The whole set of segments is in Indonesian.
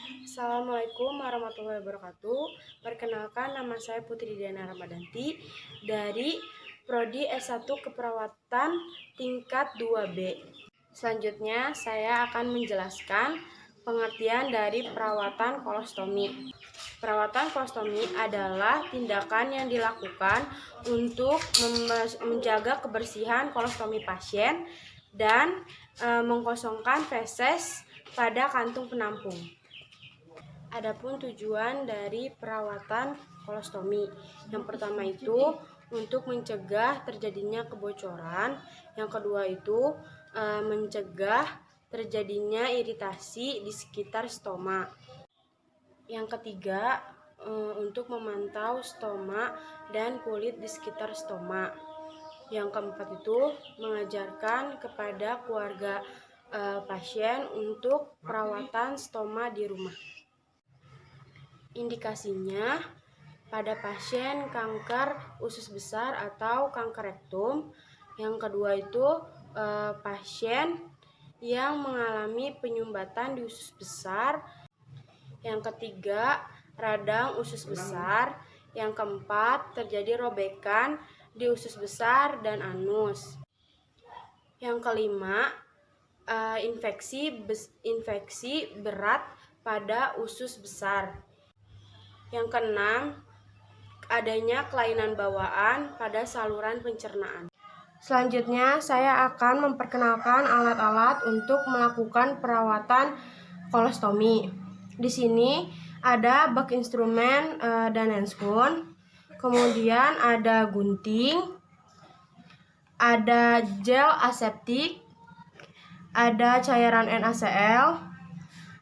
Assalamualaikum warahmatullahi wabarakatuh. Perkenalkan, nama saya Putri Diana Ramadanti dari Prodi S1 Keperawatan tingkat 2B. Selanjutnya, saya akan menjelaskan pengertian dari perawatan kolostomi. Perawatan kolostomi adalah tindakan yang dilakukan untuk menjaga kebersihan kolostomi pasien dan mengkosongkan feses pada kantung penampung. Adapun tujuan dari perawatan kolostomi, yang pertama itu untuk mencegah terjadinya kebocoran, yang kedua itu mencegah terjadinya iritasi di sekitar stoma, yang ketiga untuk memantau stoma dan kulit di sekitar stoma, yang keempat itu mengajarkan kepada keluarga pasien untuk perawatan stoma di rumah. Indikasinya pada pasien kanker usus besar atau kanker rektum. Yang kedua itu pasien yang mengalami penyumbatan di usus besar. Yang ketiga, radang usus besar. Yang keempat, terjadi robekan di usus besar dan anus. Yang kelima, infeksi berat pada usus besar. Yang keenam, adanya kelainan bawaan pada saluran pencernaan. Selanjutnya, saya akan memperkenalkan alat-alat untuk melakukan perawatan kolostomi. Di sini ada bak instrumen dan handscoon, kemudian ada gunting, ada gel aseptik, ada cairan NaCl,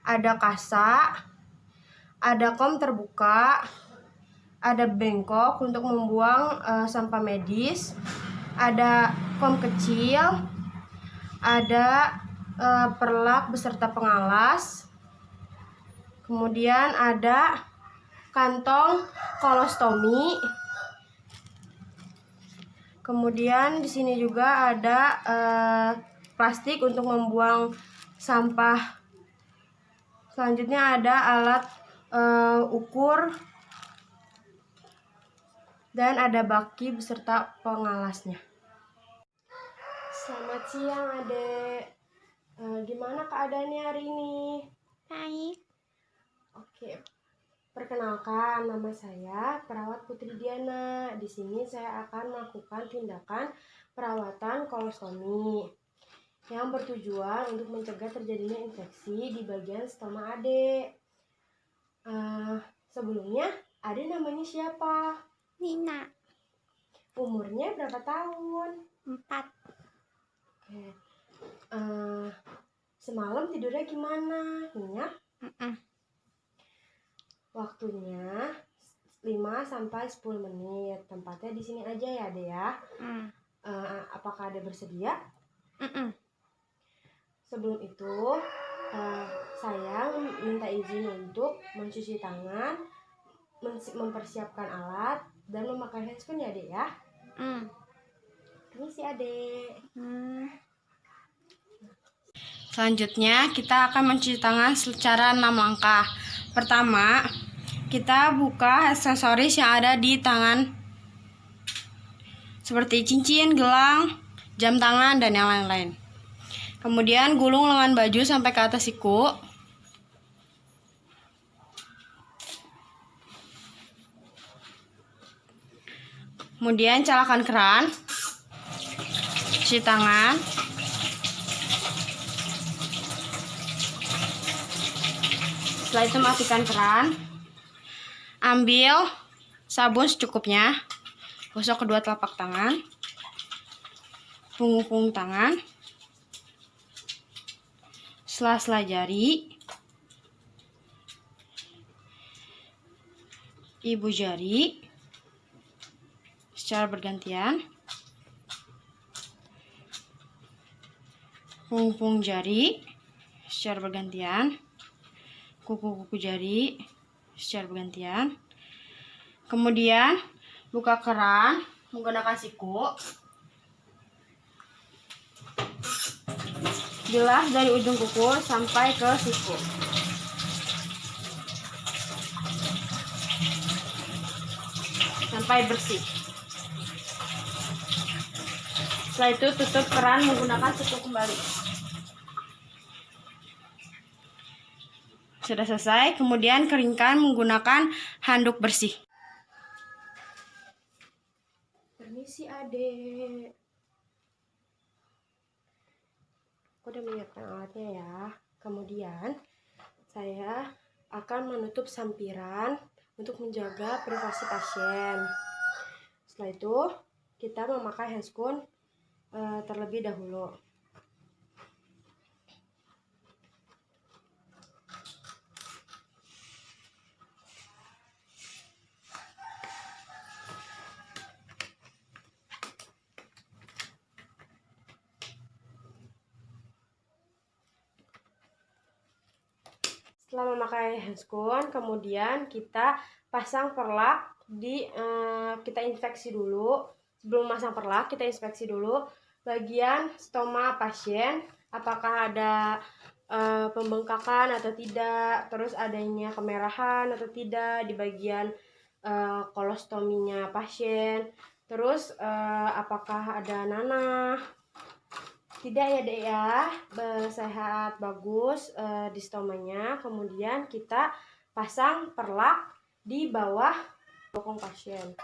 ada kasa, ada kom terbuka, ada bengkok untuk membuang sampah medis, ada kom kecil, ada perlak beserta pengalas, kemudian ada kantong kolostomi, kemudian di sini juga ada plastik untuk membuang sampah. Selanjutnya ada alat ukur dan ada baki beserta pengalasnya. Selamat siang, Adek. Gimana keadaannya hari ini? Baik. Oke. Perkenalkan, nama saya Perawat Putri Diana. Di sini saya akan melakukan tindakan perawatan kolostomi yang bertujuan untuk mencegah terjadinya infeksi di bagian stoma Adek. Sebelumnya, Ade namanya siapa? Nina. Umurnya berapa tahun? 4. Oke. Semalam tidurnya gimana? Nyenyak? Waktunya 5-10 menit. Tempatnya di sini aja ya, Ade ya. Apakah Ade bersedia? Sebelum itu, saya minta izin untuk mencuci tangan, mempersiapkan alat, dan memakai handscoon ya, Dek ya. Permisi, Adek. Selanjutnya, kita akan mencuci tangan secara 6 langkah. Pertama, kita buka aksesoris yang ada di tangan, seperti cincin, gelang, jam tangan, dan yang lain-lain. Kemudian gulung lengan baju sampai ke atas siku. Kemudian nyalakan keran, cuci tangan. Setelah itu matikan keran. Ambil sabun secukupnya. Gosok kedua telapak tangan, punggung tangan, sela-sela jari, ibu jari secara bergantian, punggung jari secara bergantian, kuku-kuku jari secara bergantian. Kemudian buka keran menggunakan siku. Bilas dari ujung kuku sampai ke siku. sampai bersih. Setelah itu tutup keran menggunakan tutup kembali. Sudah selesai, kemudian keringkan menggunakan handuk bersih. Permisi Adek. Aku udah menyiapkan alatnya ya. Kemudian saya akan menutup sampiran untuk menjaga privasi pasien. Setelah itu kita memakai handscoon terlebih dahulu. Setelah memakai handscoon, kemudian kita pasang perlak kita inspeksi dulu. Sebelum masang perlak, kita inspeksi dulu bagian stoma pasien, apakah ada pembengkakan atau tidak, terus adanya kemerahan atau tidak di bagian kolostominya pasien, terus apakah ada nanah. Tidak ya Dek ya, sehat, bagus di stomanya. Kemudian kita pasang perlak di bawah bokong pasien.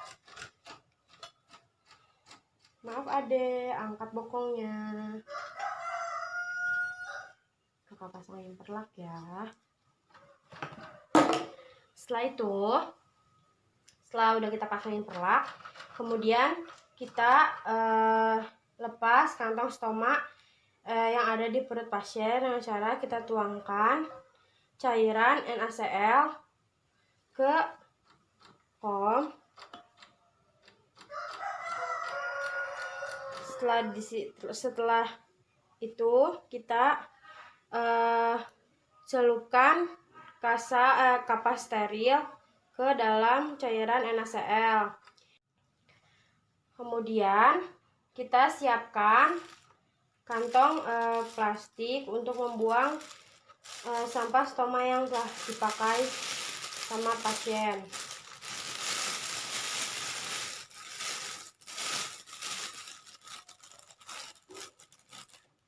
Maaf Adek, angkat bokongnya. Kakak pasangin perlak ya. Setelah udah kita pasangin perlak, kemudian kita lepas kantong stoma yang ada di perut pasien dengan cara kita tuangkan cairan NaCl ke kom. Setelah itu kita celupkan kapas steril ke dalam cairan NaCl. Kemudian kita siapkan kantong plastik untuk membuang sampah stoma yang telah dipakai sama pasien.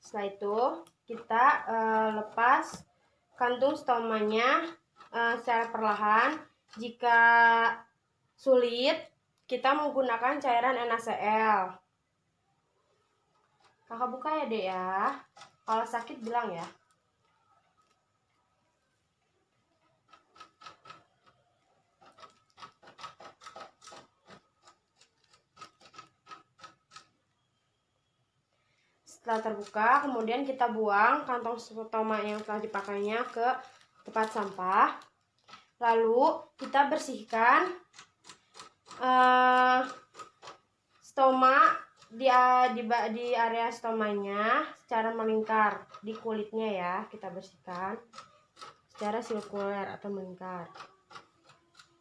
Setelah itu kita lepas kantung stomanya secara perlahan. Jika sulit, kita menggunakan cairan NaCl. Kakak buka ya Dek ya. Kalau sakit bilang ya. Setelah terbuka, kemudian kita buang kantong stoma yang telah dipakainya ke tempat sampah. Lalu kita bersihkan stoma di area stomanya secara melingkar di kulitnya ya. Kita bersihkan secara sirkuler atau melingkar.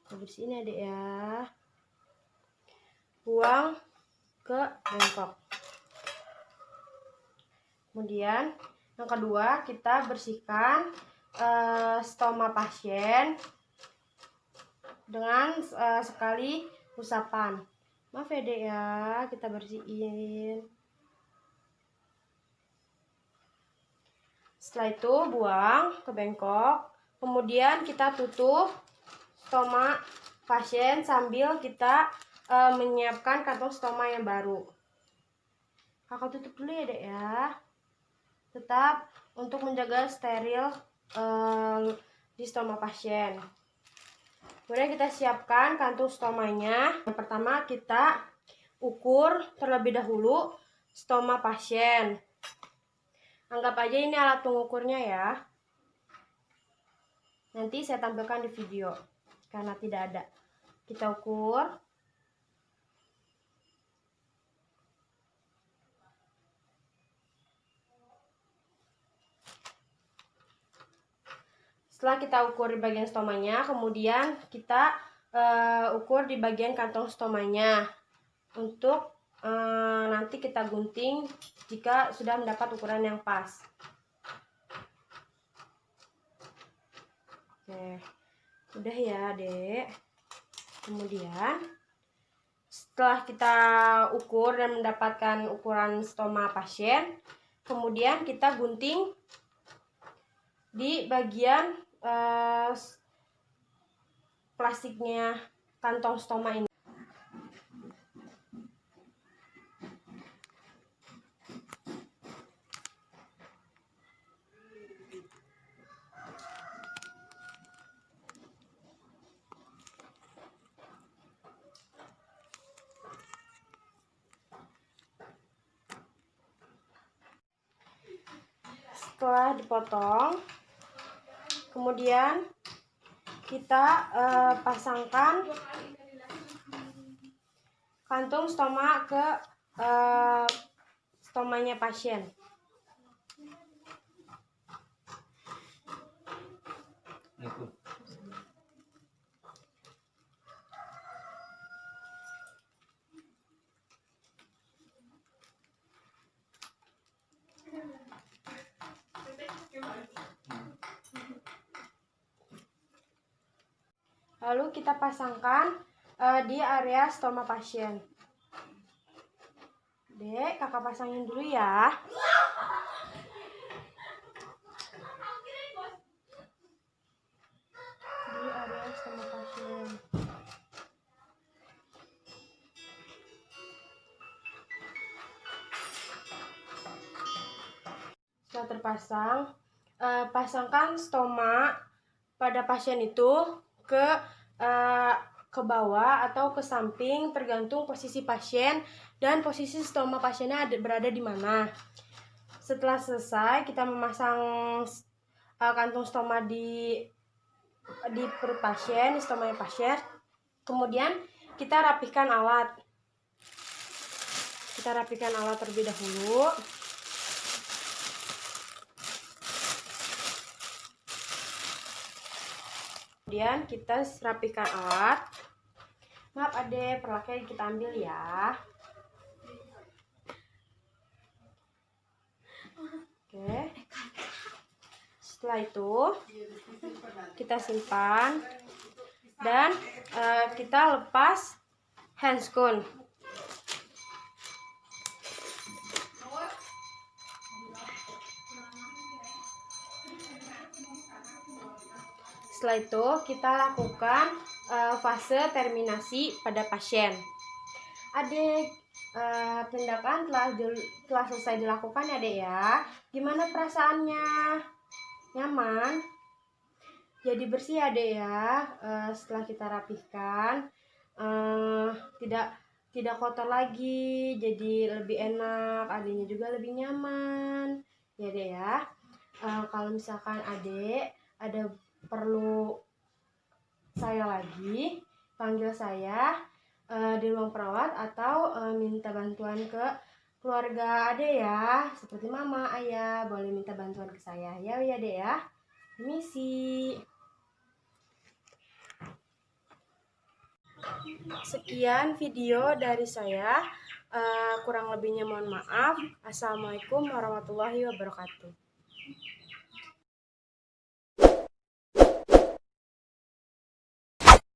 Kita bersihin ya Dek ya. Buang ke bengkok. Kemudian yang kedua, kita bersihkan stoma pasien dengan sekali usapan. Maaf ya Dek ya, kita bersihin. Setelah itu buang ke bengkok. Kemudian kita tutup stoma pasien sambil kita menyiapkan kantong stoma yang baru. Kakak tutup dulu ya Dek ya. Tetap untuk menjaga steril di stoma pasien. Kemudian kita siapkan kantung stomanya. Yang pertama kita ukur terlebih dahulu stoma pasien. Anggap aja ini alat pengukurnya ya. Nanti saya tampilkan di video karena tidak ada. Kita ukur. Setelah kita ukur di bagian stomanya, kemudian kita ukur di bagian kantong stomanya untuk nanti kita gunting jika sudah mendapat ukuran yang pas. Oke, udah ya Dek. Kemudian Setelah kita ukur dan mendapatkan ukuran stoma pasien, kemudian kita gunting di bagian plastiknya kantong stoma ini. Setelah dipotong, kemudian kita pasangkan kantung stoma ke stomanya pasien. Lalu kita pasangkan di area stoma pasien. Dek, kakak pasangin dulu ya. Di area stoma pasien. Setelah terpasang, pasangkan stoma pada pasien itu ke bawah atau ke samping, tergantung posisi pasien dan posisi stoma pasiennya berada di mana. Setelah selesai, kita memasang kantung stoma di perut pasien, di stomanya pasien. Kemudian kita rapikan alat. Kita rapikan alat terlebih dahulu. Kemudian kita rapikan alat. Maaf adek, perlakuan kita ambil ya. Oke. Setelah itu kita simpan dan kita lepas handscoon. Setelah itu kita lakukan fase terminasi pada pasien. Adik, tindakan telah selesai dilakukan ya dek ya. Gimana perasaannya? Nyaman? Jadi bersih ya dek ya. Setelah kita rapihkan, tidak kotor lagi, jadi lebih enak, adiknya juga lebih nyaman ya dek ya. Kalau misalkan adek ada perlu saya lagi, panggil saya di ruang perawat atau minta bantuan ke keluarga adek ya, seperti mama, ayah, boleh minta bantuan ke saya ya dek ya. Permisi. Sekian video dari saya, kurang lebihnya mohon maaf. Assalamualaikum warahmatullahi wabarakatuh.